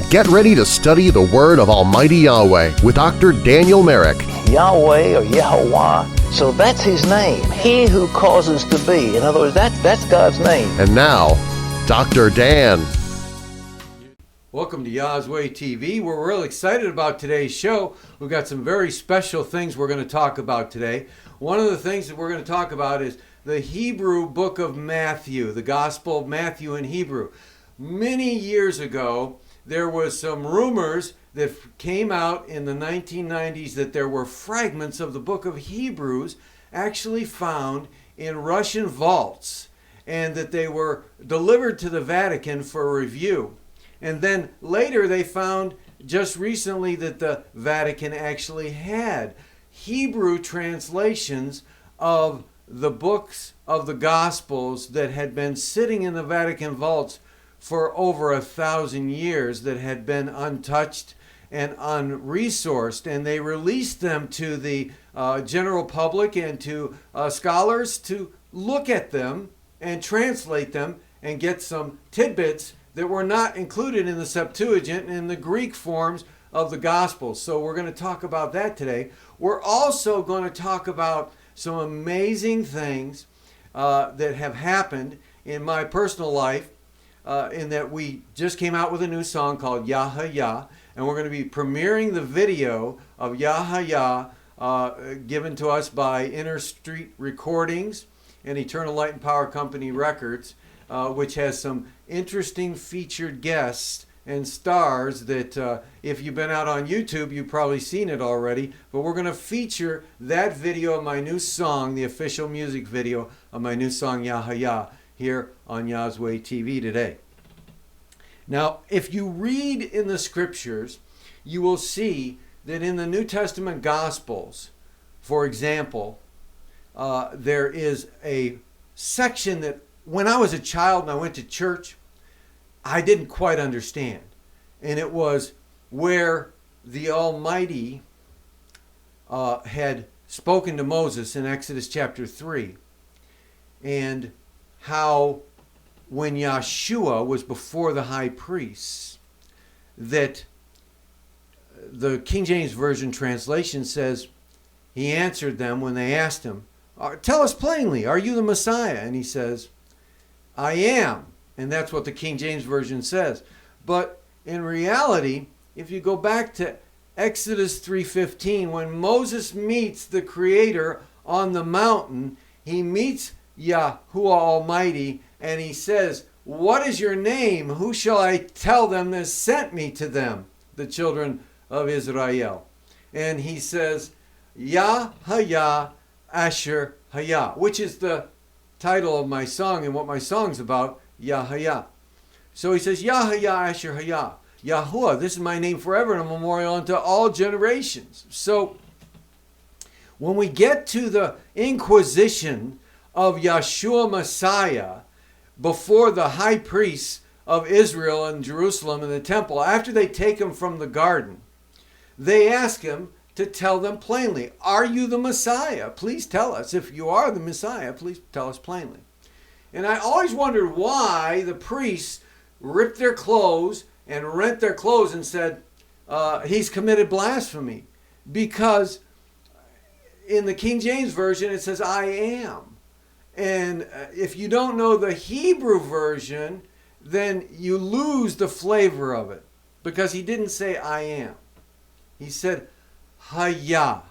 Get ready to study the Word of Almighty Yahweh with Dr. Daniel Merrick. Yahweh or Yahuah, so that's his name. He who causes to be. In other words, that's God's name. And now, Dr. Dan. Welcome to Yahweh TV. We're real excited about today's show. We've got some very special things we're going to talk about today. One of the things that we're going to talk about is the Hebrew book of Matthew, the Gospel of Matthew in Hebrew. Many years ago, there was some rumors that came out in the 1990s that there were fragments of the book of Hebrews actually found in Russian vaults, and that they were delivered to the Vatican for review. And then later they found just recently that the Vatican actually had Hebrew translations of the books of the Gospels that had been sitting in the Vatican vaults for over 1,000 years, that had been untouched and unresourced, and they released them to the general public and to scholars to look at them and translate them and get some tidbits that were not included in the Septuagint and in the Greek forms of the Gospels. So we're going to talk about that today. We're also going to talk about some amazing things that have happened in my personal life, in that we just came out with a new song called Yahweh, and we're going to be premiering the video of Yahweh given to us by Inner Street Recordings and Eternal Light and Power Company Records, which has some interesting featured guests and stars that if you've been out on YouTube, you've probably seen it already. But we're going to feature that video of my new song, the official music video of my new song Yahweh, here on Yahweh TV today. Now, if you read in the scriptures, you will see that in the New Testament Gospels, for example, there is a section that when I was a child and I went to church, I didn't quite understand. And it was where the Almighty had spoken to Moses in Exodus chapter 3, and how when Yahshua was before the high priests, that the King James Version translation says, he answered them when they asked him, tell us plainly, are you the Messiah? And he says, I am. And that's what the King James Version says. But in reality, if you go back to Exodus 3:15, when Moses meets the Creator on the mountain, he meets Yahuah Almighty, and he says, what is your name? Who shall I tell them that sent me to them, the children of Israel? And he says, Yahweh Asher Hayah, which is the title of my song and what my song's about, Yahweh. So he says, Yahweh Asher Hayah, Yahuah, this is my name forever and a memorial unto all generations. So when we get to the Inquisition of Yahshua Messiah before the high priests of Israel and Jerusalem and the temple, after they take him from the garden, they ask him to tell them plainly, are you the Messiah? Please tell us. If you are the Messiah, please tell us plainly. And I always wondered why the priests ripped their clothes and rent their clothes and said, he's committed blasphemy. Because in the King James Version, it says, I am. And if you don't know the Hebrew version, then you lose the flavor of it. Because he didn't say, I am. He said, Hayah,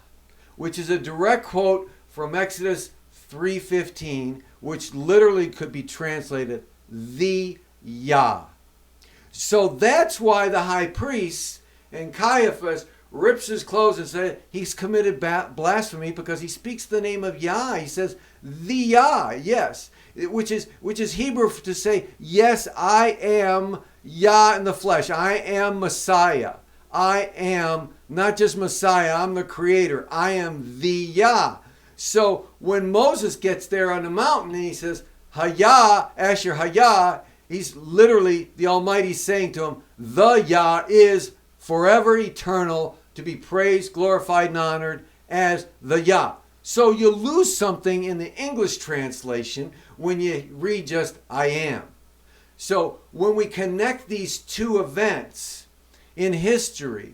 which is a direct quote from Exodus 3:15, which literally could be translated, the Yah. So that's why the high priest and Caiaphas rips his clothes and said he's committed blasphemy because he speaks the name of Yah. He says, the Yah, yes, which is Hebrew to say, yes, I am Yah in the flesh. I am Messiah. I am not just Messiah, I'm the Creator. I am the Yah. So when Moses gets there on the mountain and he says, Hayah, Asher Hayah, he's literally, the Almighty saying to him, the Yah is forever eternal, to be praised, glorified, and honored as the Yah. So you lose something in the English translation when you read just I am. So when we connect these two events, in history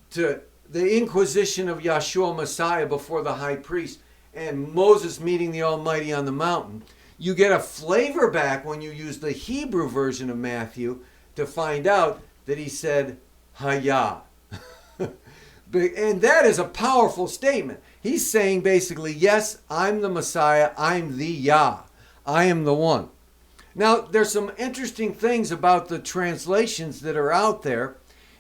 to the inquisition of Yahshua Messiah before the high priest and Moses meeting the Almighty on the mountain, you get a flavor back when you use the Hebrew version of Matthew to find out that he said Hayah. And that is a powerful statement. He's saying basically, yes, I'm the Messiah, I'm the Yah, I am the one. Now, there's some interesting things about the translations that are out there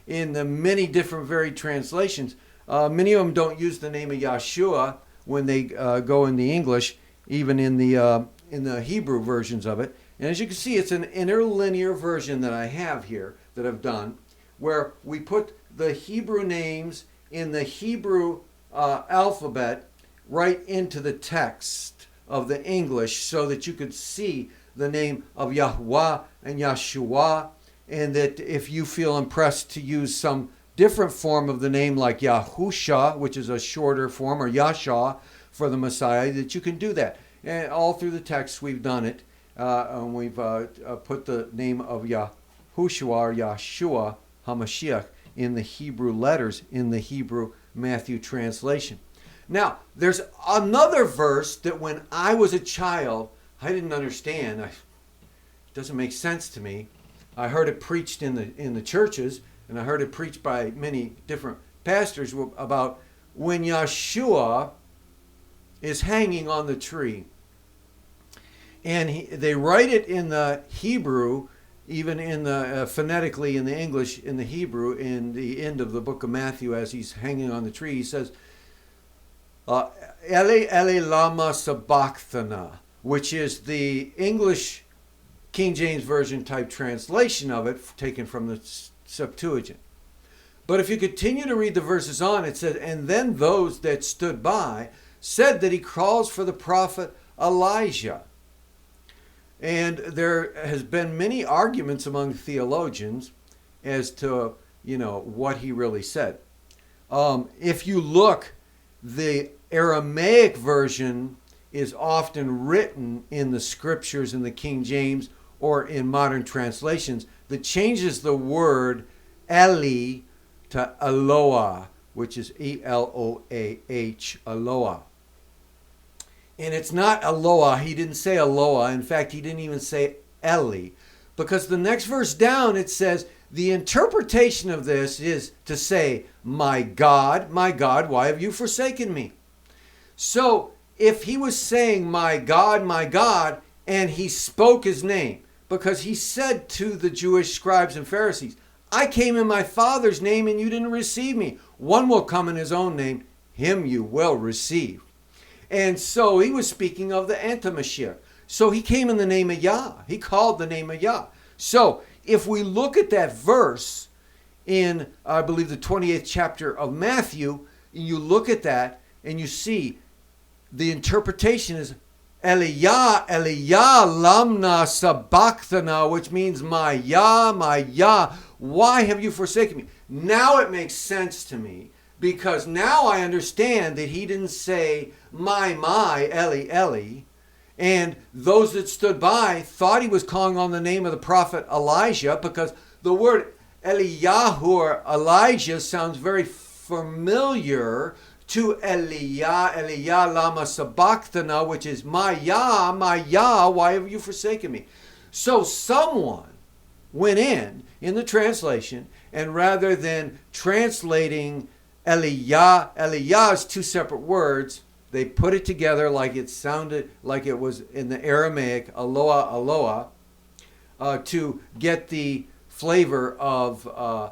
in the many different varied translations. Many of them don't use the name of Yahshua when they go in the English, even in the Hebrew versions of it. And as you can see, it's an interlinear version that I have here that I've done, where we put the Hebrew names in the Hebrew alphabet right into the text of the English so that you could see the name of Yahuah and Yahshua, and that if you feel impressed to use some different form of the name like Yahusha, which is a shorter form, or Yahshua for the Messiah, that you can do that. And all through the text we've done it, and we've put the name of Yahushua or Yahshua HaMashiach in the Hebrew letters in the Hebrew Matthew translation. Now, there's another verse that when I was a child, I didn't understand. It doesn't make sense to me. I heard it preached in the churches, and I heard it preached by many different pastors about when Yahshua is hanging on the tree. And they write it in the Hebrew, even in the phonetically in the English, in the Hebrew, in the end of the book of Matthew, as he's hanging on the tree, he says, Ele Ele lama sabachthana, which is the English King James Version type translation of it, taken from the Septuagint. But if you continue to read the verses on, it says, and then those that stood by said that he calls for the prophet Elijah. And there has been many arguments among theologians as to, what he really said. If you look, the Aramaic version is often written in the scriptures in the King James or in modern translations that changes the word Eli to Eloah, which is Eloah, Eloah. And it's not Eloah. He didn't say Eloah. In fact, he didn't even say Eli. Because the next verse down, it says, the interpretation of this is to say, my God, why have you forsaken me? So, if he was saying, my God, and he spoke his name, because he said to the Jewish scribes and Pharisees, I came in my Father's name and you didn't receive me. One will come in his own name, him you will receive. And so he was speaking of the Anti-Mashiach. So he came in the name of Yah. He called the name of Yah. So if we look at that verse in, I believe, the 28th chapter of Matthew, and you look at that and you see the interpretation is Eliyah, lamna sabachthana, which means my Yah, why have you forsaken me? Now it makes sense to me, because now I understand that he didn't say my, Eli, and those that stood by thought he was calling on the name of the prophet Elijah, because the word Eliyahu or Elijah sounds very familiar to Eliyah lama sabachthana, which is my Yah, why have you forsaken me? So someone went in the translation, and rather than translating Eliyah as two separate words, they put it together like it sounded like it was in the Aramaic, Eloah, to get the flavor of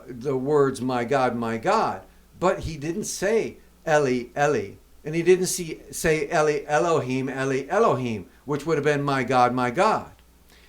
the words, my God. But he didn't say Eli, and he didn't say Eli Elohim, which would have been my God.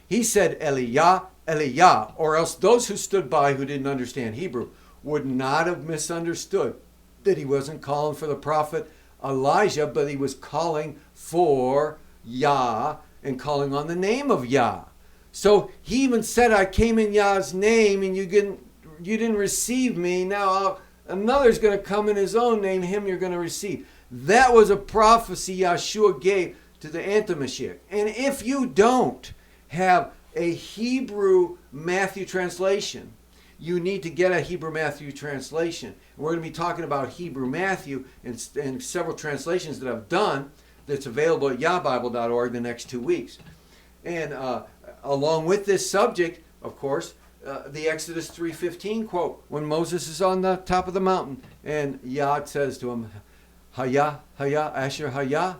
He said Eliyah, or else those who stood by who didn't understand Hebrew would not have misunderstood that he wasn't calling for the prophet Elijah, but he was calling for Yah and calling on the name of Yah. So he even said, I came in Yah's name and you didn't receive me. Now another's going to come in his own name, him you're going to receive. That was a prophecy Yahshua gave to the Anti-Mashiach. And if you don't have a Hebrew Matthew translation, you need to get a Hebrew Matthew translation. We're going to be talking about Hebrew Matthew and several translations that I've done that's available at yahbible.org the next 2 weeks. And along with this subject, of course, the Exodus 3:15 quote, when Moses is on the top of the mountain and Yah says to him, Hayah, Hayah, Asher Hayah,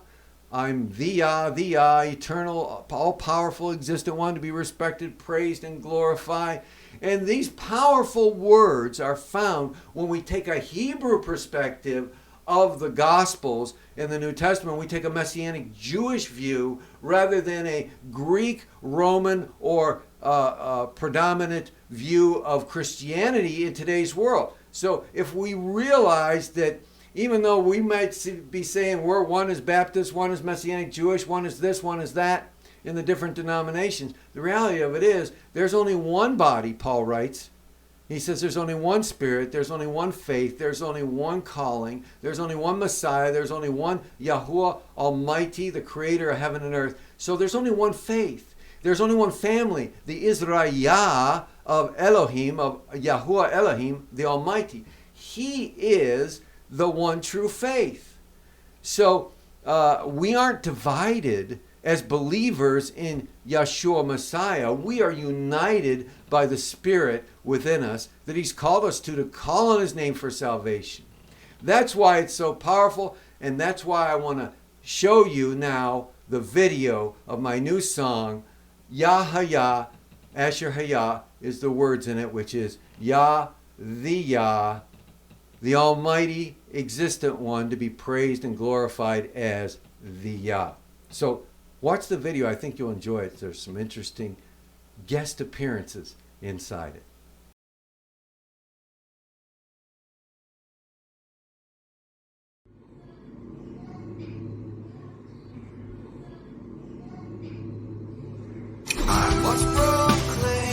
I'm the Yah, eternal, all-powerful, existent one, to be respected, praised, and glorified. And these powerful words are found when we take a Hebrew perspective of the Gospels in the New Testament. We take a Messianic Jewish view rather than a Greek, Roman, or predominant view of Christianity in today's world. So if we realize that even though we might be saying one is Baptist, one is Messianic Jewish, one is this, one is that, in the different denominations, the reality of it is there's only one body, Paul writes. He says there's only one Spirit, there's only one faith, there's only one calling, there's only one Messiah, there's only one Yahuah Almighty, the creator of heaven and earth. So there's only one faith. There's only one family, the Israel of Elohim, of Yahuah Elohim, the Almighty. He is the one true faith. So we aren't divided as believers in Yahshua Messiah. We are united by the Spirit within us that He's called us to call on His name for salvation. That's why it's so powerful, and that's why I want to show you now the video of my new song, Yah, Asher Hayah is the words in it, which is Yah, the Almighty, existent one, to be praised and glorified as the Yah. So watch the video. I think you'll enjoy it. There's some interesting guest appearances inside it. I was proclaiming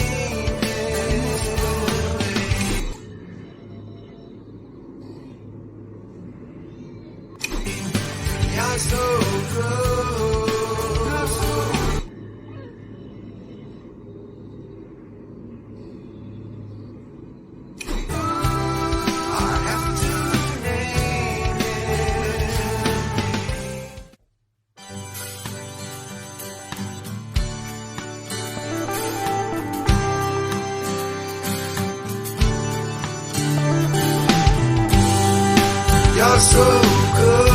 You're so good.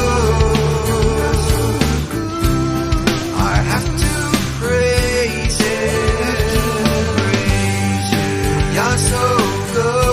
I have to name it. You're so good.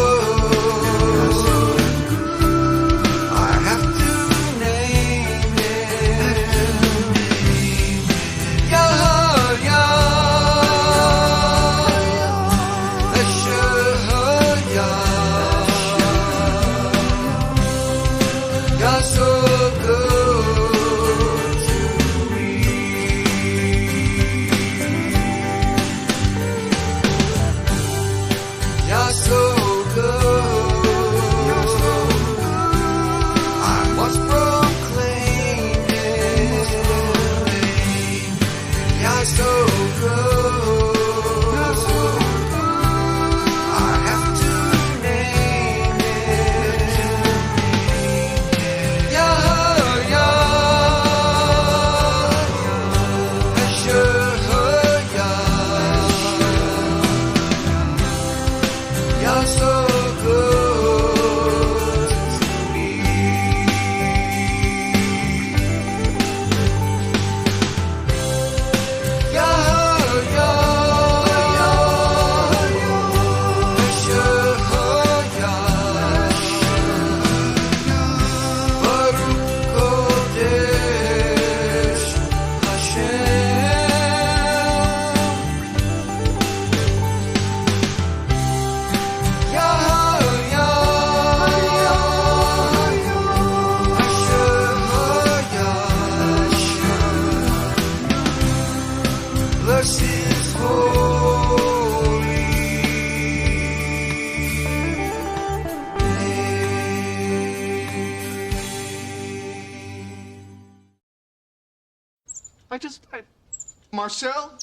Marcel,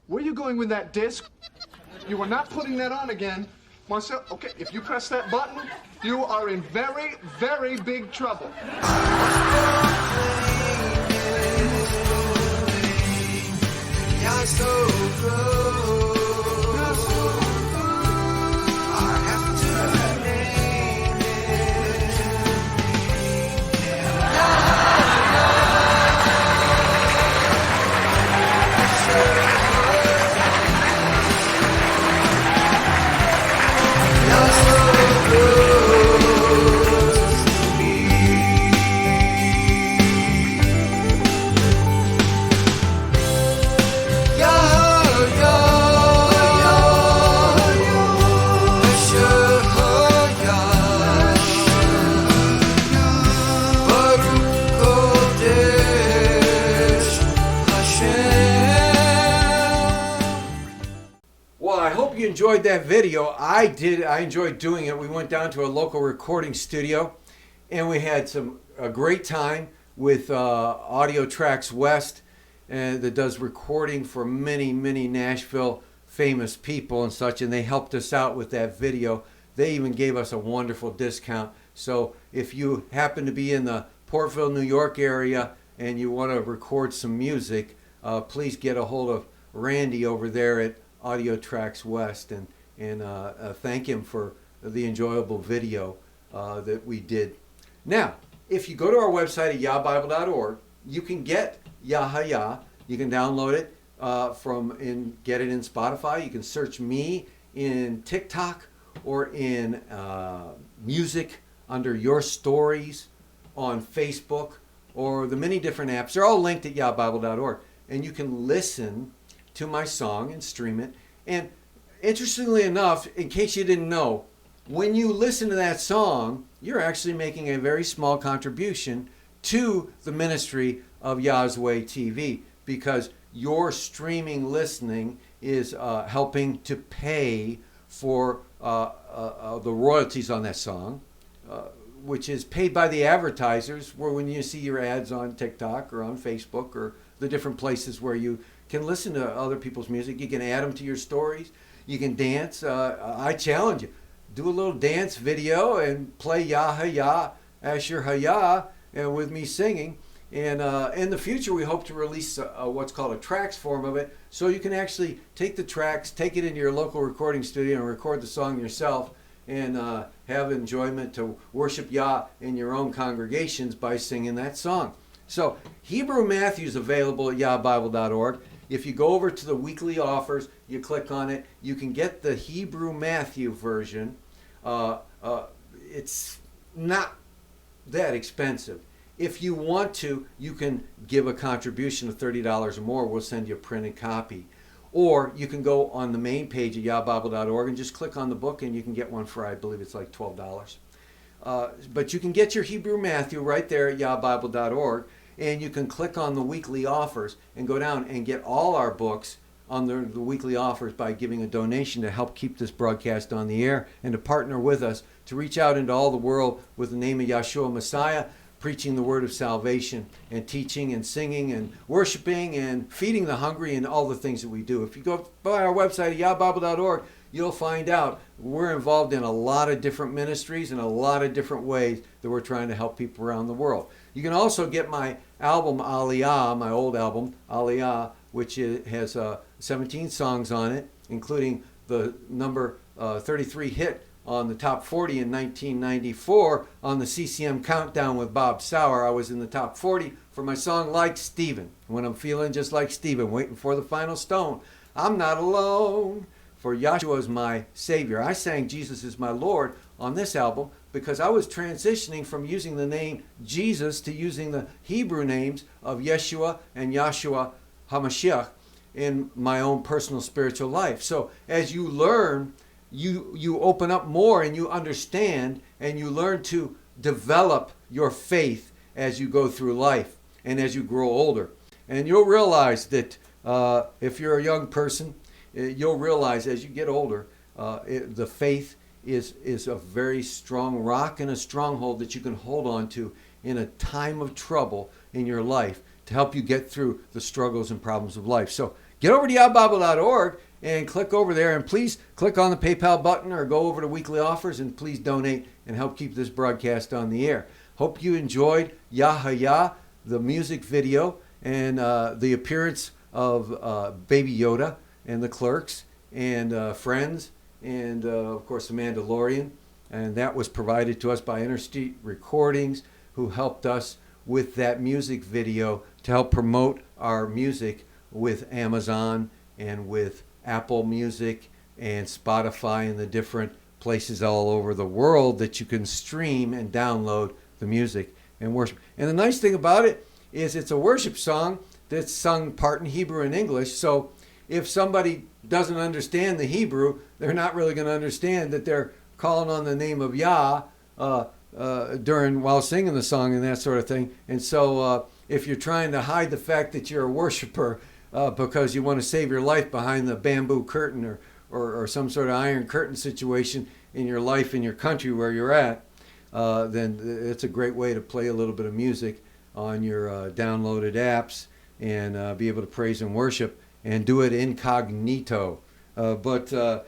where are you going with that disc? You are not putting that on again. Marcel, okay, if you press that button, you are in very, very big trouble. You're so good. You're so good. I have to name it. You're so good to me. Well, I hope you enjoyed that video. I did. I enjoyed doing it. We went down to a local recording studio, and we had a great time with Audio Tracks West, that does recording for many, many Nashville famous people and such, and they helped us out with that video. They even gave us a wonderful discount. So if you happen to be in the Portville, New York area and you want to record some music, please get a hold of Randy over there at Audio Tracks West and thank him for the enjoyable video that we did. Now, if you go to our website at yahbible.org, you can get Yahuah. You can download it and get it in Spotify. You can search me in TikTok or in music under Your Stories on Facebook or the many different apps. They're all linked at yahbible.org. And you can listen to my song and stream it. And interestingly enough, in case you didn't know, when you listen to that song, you're actually making a very small contribution to the ministry of Yahweh TV, because your streaming listening is helping to pay for the royalties on that song, which is paid by the advertisers, where when you see your ads on TikTok or on Facebook or the different places where you can listen to other people's music, you can add them to your stories, you can dance. I challenge you, do a little dance video and play Yahuah, Asher Hayah, and with me singing. And in the future, we hope to release what's called a tracks form of it, so you can actually take the tracks, take it into your local recording studio and record the song yourself, and have enjoyment to worship Yah in your own congregations by singing that song. So Hebrew Matthew is available at yahbible.org. If you go over to the weekly offers, you click on it, you can get the Hebrew Matthew version. It's not that expensive. If you want to, you can give a contribution of $30 or more. We'll send you a printed copy. Or you can go on the main page at yahbible.org and just click on the book, and you can get one for, I believe it's like $12. But you can get your Hebrew Matthew right there at yahbible.org, and you can click on the weekly offers and go down and get all our books on the weekly offers by giving a donation to help keep this broadcast on the air and to partner with us to reach out into all the world with the name of Yahshua Messiah, preaching the word of salvation and teaching and singing and worshiping and feeding the hungry and all the things that we do. If you go by our website at yahbible.org, you'll find out we're involved in a lot of different ministries and a lot of different ways that we're trying to help people around the world. You can also get my album Aliyah, my old album Aliyah, which has 17 songs on it, including the number 33 hit on the top 40 in 1994 on the CCM Countdown with Bob Sauer. I was in the top 40 for my song Like Stephen. When I'm feeling just like Stephen, waiting for the final stone. I'm not alone, for Yahshua is my Savior. I sang Jesus is my Lord on this album because I was transitioning from using the name Jesus to using the Hebrew names of Yeshua and Yahshua HaMashiach in my own personal spiritual life. So as you learn, you open up more and you understand and you learn to develop your faith as you go through life and as you grow older. And you'll realize that if you're a young person, you'll realize as you get older, the faith is a very strong rock and a stronghold that you can hold on to in a time of trouble in your life to help you get through the struggles and problems of life. So get over to yahbible.org and click over there, and please click on the PayPal button or go over to weekly offers and please donate and help keep this broadcast on the air. Hope you enjoyed Yahuah, the music video, and the appearance of Baby Yoda and the Clerks and Friends and of course the Mandalorian, and that was provided to us by Interstate Recordings, who helped us with that music video to help promote our music with Amazon and with Apple Music and Spotify and the different places all over the world that you can stream and download the music and worship. And the nice thing about it is it's a worship song that's sung part in Hebrew and English. So if somebody doesn't understand the Hebrew, they're not really going to understand that they're calling on the name of Yah while singing the song and that sort of thing. And so if you're trying to hide the fact that you're a worshiper because you want to save your life behind the bamboo curtain or some sort of iron curtain situation in your life in your country where you're at, then it's a great way to play a little bit of music on your downloaded apps and be able to praise and worship and do it incognito. But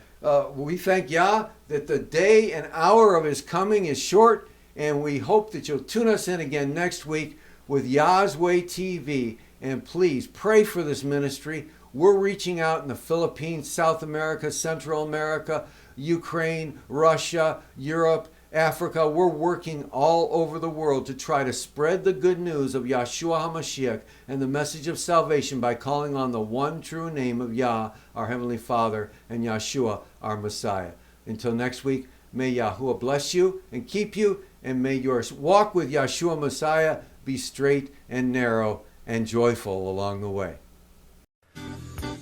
we thank Yah that the day and hour of his coming is short, and we hope that you'll tune us in again next week with Yahweh TV. And please pray for this ministry. We're reaching out in the Philippines, South America, Central America, Ukraine, Russia, Europe, Africa. We're working all over the world to try to spread the good news of Yahshua HaMashiach and the message of salvation by calling on the one true name of Yah, our Heavenly Father, and Yahshua, our Messiah. Until next week, may Yahuah bless you and keep you, and may your walk with Yahshua Messiah be straight and narrow and joyful along the way.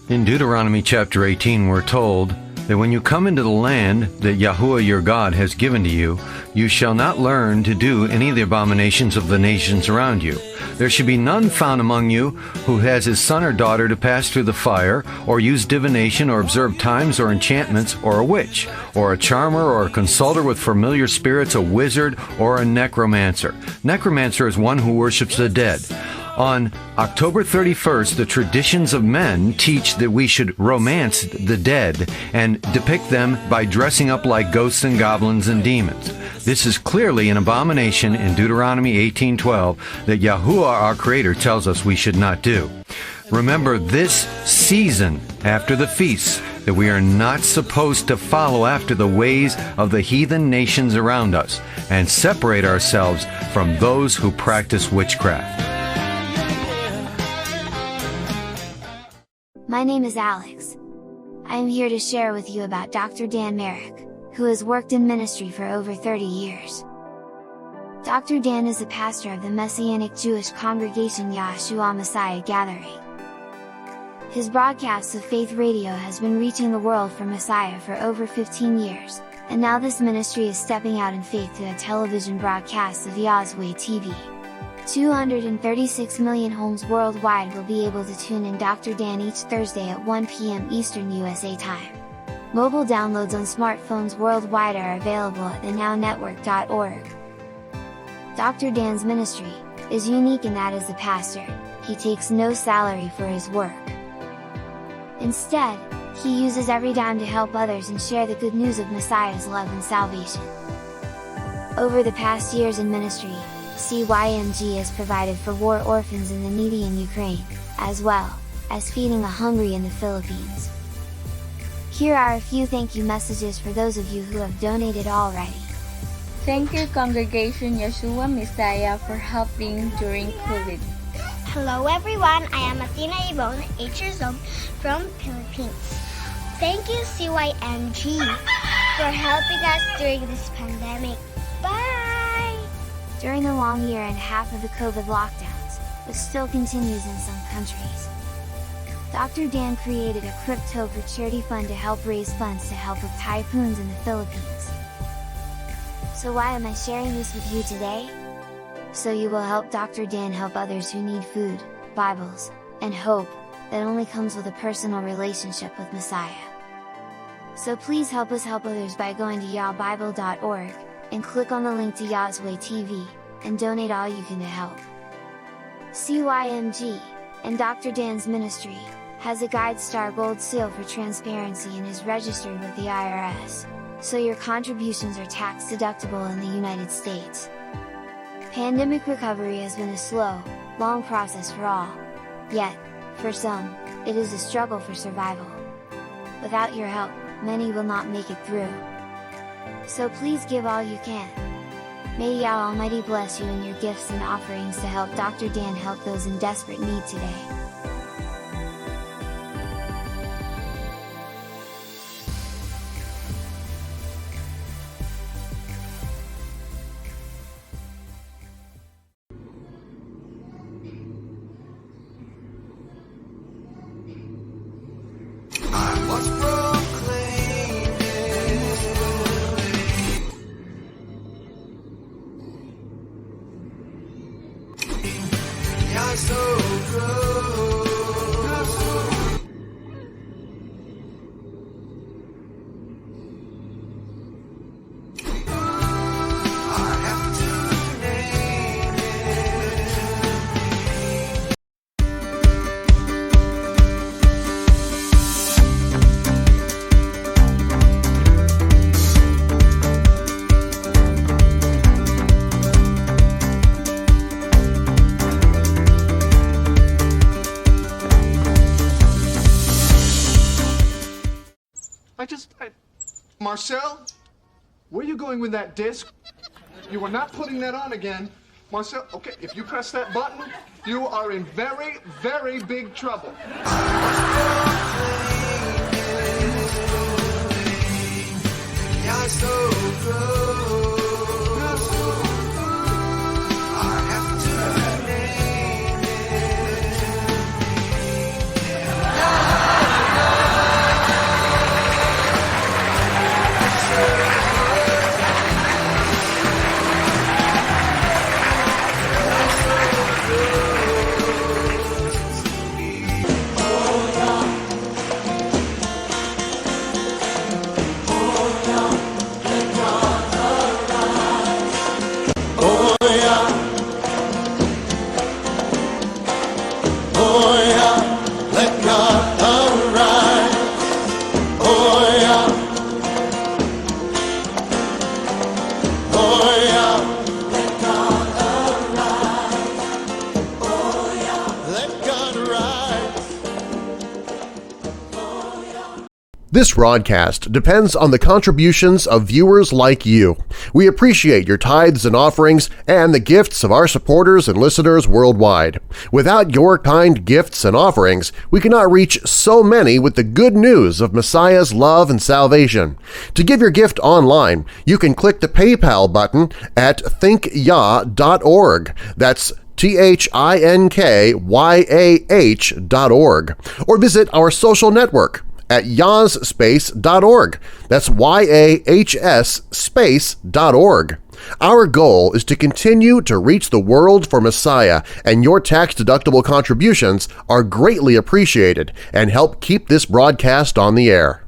In Deuteronomy chapter 18, we're told that when you come into the land that Yahuah your God has given to you, you shall not learn to do any of the abominations of the nations around you. There should be none found among you who has his son or daughter to pass through the fire, or use divination, or observe times or enchantments, or a witch, or a charmer, or a consulter with familiar spirits, a wizard, or a necromancer. Necromancer is one who worships the dead. On October 31st, the traditions of men teach that we should romance the dead and depict them by dressing up like ghosts and goblins and demons. This is clearly an abomination in Deuteronomy 18:12 that Yahuah, our Creator, tells us we should not do. Remember this season after the feasts that we are not supposed to follow after the ways of the heathen nations around us and separate ourselves from those who practice witchcraft. My name is Alex. I am here to share with you about Dr. Dan Merrick, who has worked in ministry for over 30 years. Dr. Dan is the pastor of the Messianic Jewish congregation Yahshua Messiah Gathering. His broadcasts of Faith Radio has been reaching the world for Messiah for over 15 years, and now this ministry is stepping out in faith to a television broadcast of Yahweh TV. 236 million homes worldwide will be able to tune in Dr. Dan each Thursday at 1 p.m. Eastern USA time. Mobile downloads on smartphones worldwide are available at thenownetwork.org. Dr. Dan's ministry is unique in that as a pastor, he takes no salary for his work. Instead, he uses every dime to help others and share the good news of Messiah's love and salvation. Over the past years in ministry, CYMG has provided for war orphans and the needy in Ukraine, as well as feeding the hungry in the Philippines. Here are a few thank you messages for those of you who have donated already. Thank you, Congregation Yahshua Messiah, for helping during COVID. Hello everyone, I am Athena Ibon, 8 years old, from Philippines. Thank you CYMG for helping us during this pandemic. Bye! During the long year and a half of the COVID lockdowns, which still continues in some countries, Dr. Dan created a crypto for charity fund to help raise funds to help with typhoons in the Philippines. So why am I sharing this with you today? So you will help Dr. Dan help others who need food, Bibles, and hope, that only comes with a personal relationship with Messiah. So please help us help others by going to yahbible.org, and click on the link to Yahweh TV, and donate all you can to help CYMG, and Dr. Dan's ministry, has a Guide Star Gold Seal for transparency and is registered with the IRS, so your contributions are tax deductible in the United States. Pandemic recovery has been a slow, long process for all. Yet, for some, it is a struggle for survival. Without your help, many will not make it through. So please give all you can. May Yah Almighty bless you in your gifts and offerings to help Dr. Dan help those in desperate need today. I was proclaiming You're so good. I have to name it. Marcel, where are you going with that disc? You are not putting that on again. Marcel, okay, if you press that button, you are in very, very big trouble. You're so good. I have to name This broadcast depends on the contributions of viewers like you. We appreciate your tithes and offerings and the gifts of our supporters and listeners worldwide. Without your kind gifts and offerings, we cannot reach so many with the good news of Messiah's love and salvation. To give your gift online, you can click the PayPal button at thinkyah.org. That's thinkyah.org, or visit our social network at yahsspace.org. That's yahsspace.org. Our goal is to continue to reach the world for Messiah, and your tax-deductible contributions are greatly appreciated and help keep this broadcast on the air.